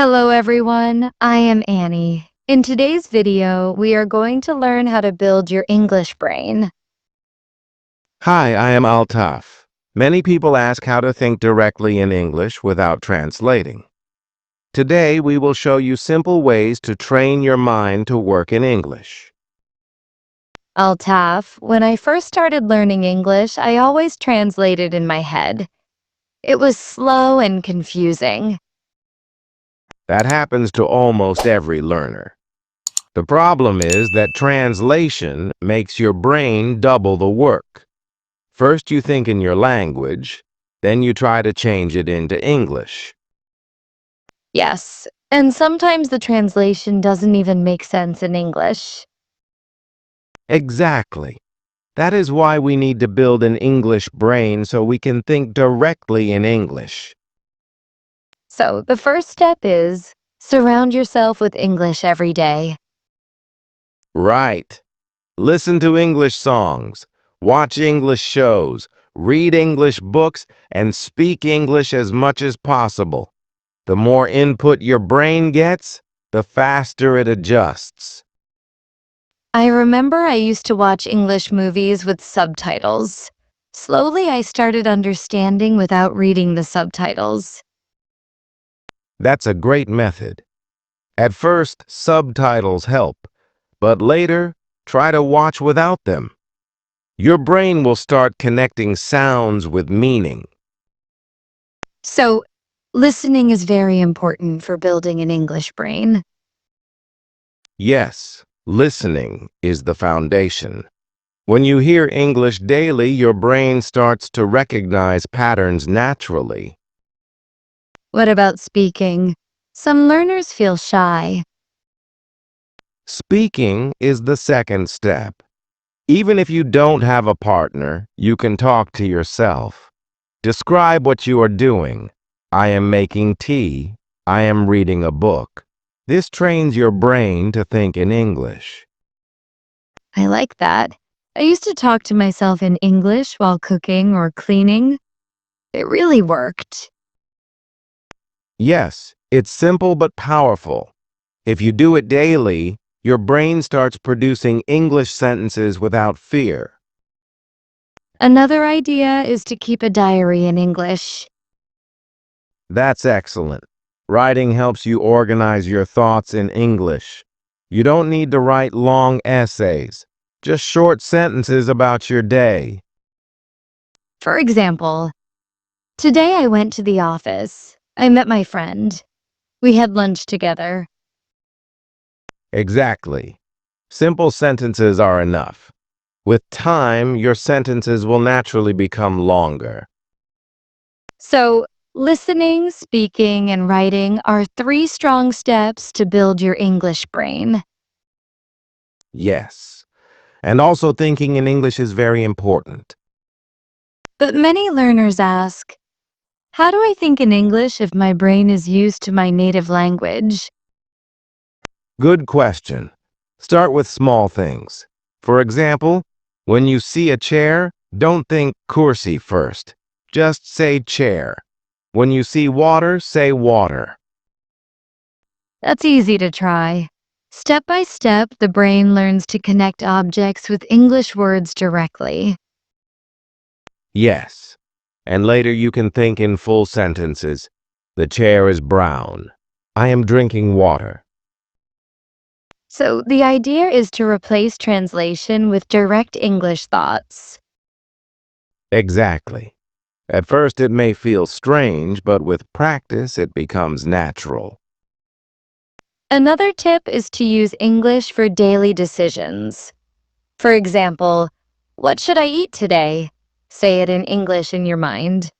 Hello everyone, I am Annie. In today's video, we are going to learn how to build your English brain. Hi, I am Altaf. Many people ask how to think directly in English without translating. Today, we will show you simple ways to train your mind to work in English. Altaf, when I first started learning English, I always translated in my head. It was slow and confusing. That happens to almost every learner. The problem is that translation makes your brain double the work. First, you think in your language, then you try to change it into English. Yes, and sometimes the translation doesn't even make sense in English. Exactly. That is why we need to build an English brain so we can think directly in English. So the first step is surround yourself with English every day. Right. Listen to English songs, watch English shows, read English books, and speak English as much as possible. The more input your brain gets, the faster it adjusts. I remember I used to watch English movies with subtitles. Slowly, I started understanding without reading the subtitles. That's a great method. At first, subtitles help, but later, try to watch without them. Your brain will start connecting sounds with meaning. So, listening is very important for building an English brain. Yes, listening is the foundation. When you hear English daily, your brain starts to recognize patterns naturally. What about speaking? Some learners feel shy. Speaking is the second step. Even if you don't have a partner, you can talk to yourself. Describe what you are doing. I am making tea. I am reading a book. This trains your brain to think in English. I like that. I used to talk to myself in English while cooking or cleaning. It really worked. Yes, it's simple but powerful. If you do it daily, your brain starts producing English sentences without fear. Another idea is to keep a diary in English. That's excellent. Writing helps you organize your thoughts in English. You don't need to write long essays, just short sentences about your day. For example, today I went to the office. I met my friend. We had lunch together. Exactly. Simple sentences are enough. With time, your sentences will naturally become longer. So, listening, speaking, and writing are three strong steps to build your English brain. Yes. And also thinking in English is very important. But many learners ask, how do I think in English if my brain is used to my native language? Good question. Start with small things. For example, when you see a chair, don't think kursi first. Just say chair. When you see water, say water. That's easy to try. Step by step, the brain learns to connect objects with English words directly. Yes. And later you can think in full sentences. The chair is brown. I am drinking water. So, the idea is to replace translation with direct English thoughts. Exactly. At first it may feel strange, but with practice it becomes natural. Another tip is to use English for daily decisions. For example, what should I eat today? Say it in English in your mind.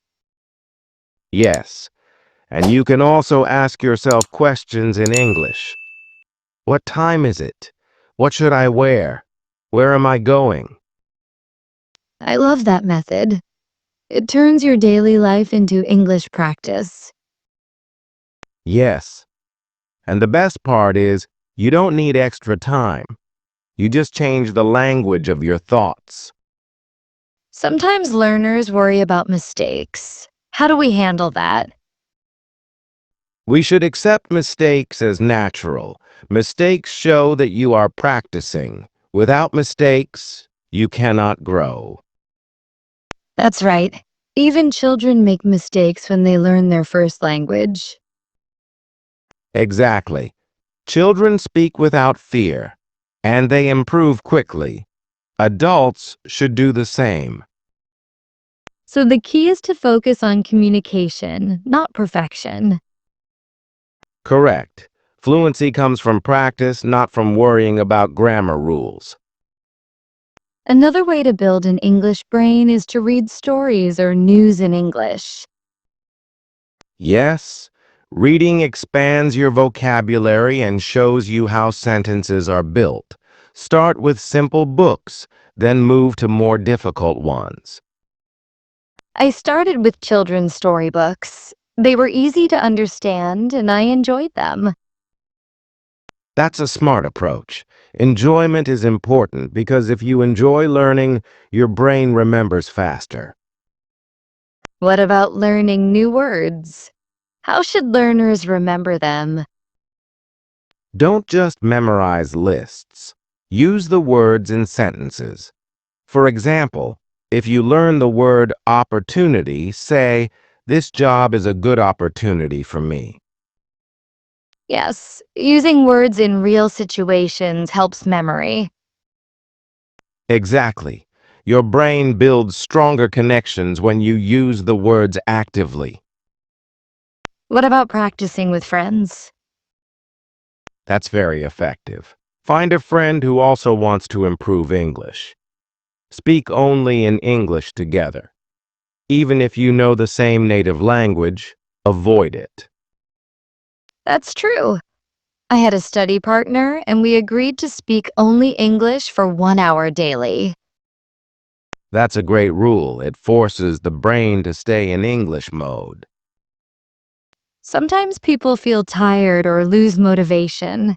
Yes. And you can also ask yourself questions in English. What time is it? What should I wear? Where am I going? I love that method. It turns your daily life into English practice. Yes. And the best part is, you don't need extra time. You just change the language of your thoughts. Sometimes learners worry about mistakes. How do we handle that? We should accept mistakes as natural. Mistakes show that you are practicing. Without mistakes, you cannot grow. That's right. Even children make mistakes when they learn their first language. Exactly. Children speak without fear, and they improve quickly. Adults should do the same. So the key is to focus on communication, not perfection. Correct. Fluency comes from practice, not from worrying about grammar rules. Another way to build an English brain is to read stories or news in English. Yes, reading expands your vocabulary and shows you how sentences are built. Start with simple books, then move to more difficult ones. I started with children's storybooks. They were easy to understand and I enjoyed them. That's a smart approach. Enjoyment is important because if you enjoy learning, your brain remembers faster. What about learning new words? How should learners remember them? Don't just memorize lists. Use the words in sentences. For example, if you learn the word opportunity, say, "This job is a good opportunity for me." Yes, using words in real situations helps memory. Exactly. Your brain builds stronger connections when you use the words actively. What about practicing with friends? That's very effective. Find a friend who also wants to improve English. Speak only in English together. Even if you know the same native language, avoid it. That's true. I had a study partner and we agreed to speak only English for 1 hour daily. That's a great rule. It forces the brain to stay in English mode. Sometimes people feel tired or lose motivation.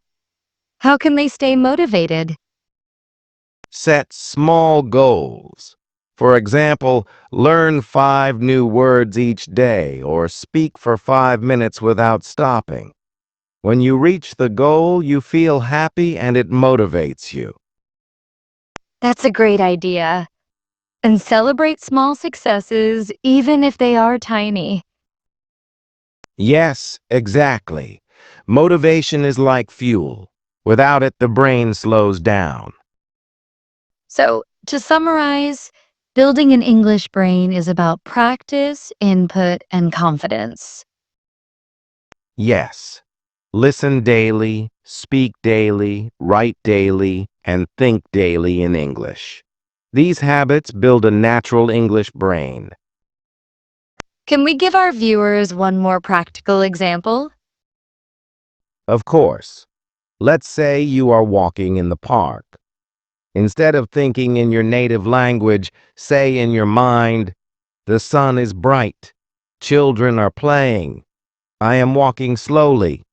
How can they stay motivated? Set small goals. For example, learn 5 new words each day or speak for 5 minutes without stopping. When you reach the goal, you feel happy and it motivates you. That's a great idea. And celebrate small successes, even if they are tiny. Yes, exactly. Motivation is like fuel. Without it, the brain slows down. So, to summarize, building an English brain is about practice, input, and confidence. Yes. Listen daily, speak daily, write daily, and think daily in English. These habits build a natural English brain. Can we give our viewers one more practical example? Of course, let's say you are walking in the park. Instead of thinking in your native language, say in your mind, "The sun is bright. Children are playing. I am walking slowly."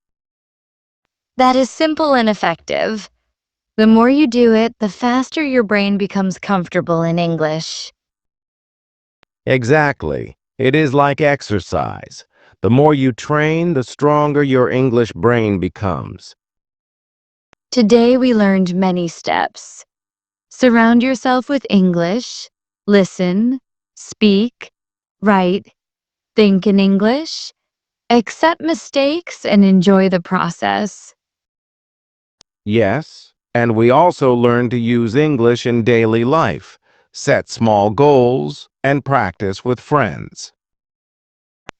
That is simple and effective. The more you do it, the faster your brain becomes comfortable in English. Exactly. It is like exercise. The more you train, the stronger your English brain becomes. Today we learned many steps. Surround yourself with English, listen, speak, write, think in English, accept mistakes, and enjoy the process. Yes, and we also learn to use English in daily life, set small goals, and practice with friends.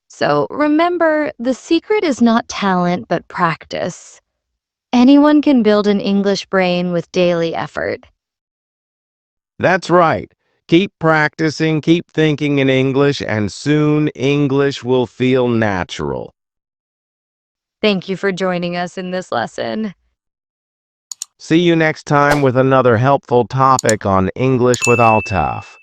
So remember, the secret is not talent, but practice. Anyone can build an English brain with daily effort. That's right. Keep practicing, keep thinking in English, and soon English will feel natural. Thank you for joining us in this lesson. See you next time with another helpful topic on English with Altaf.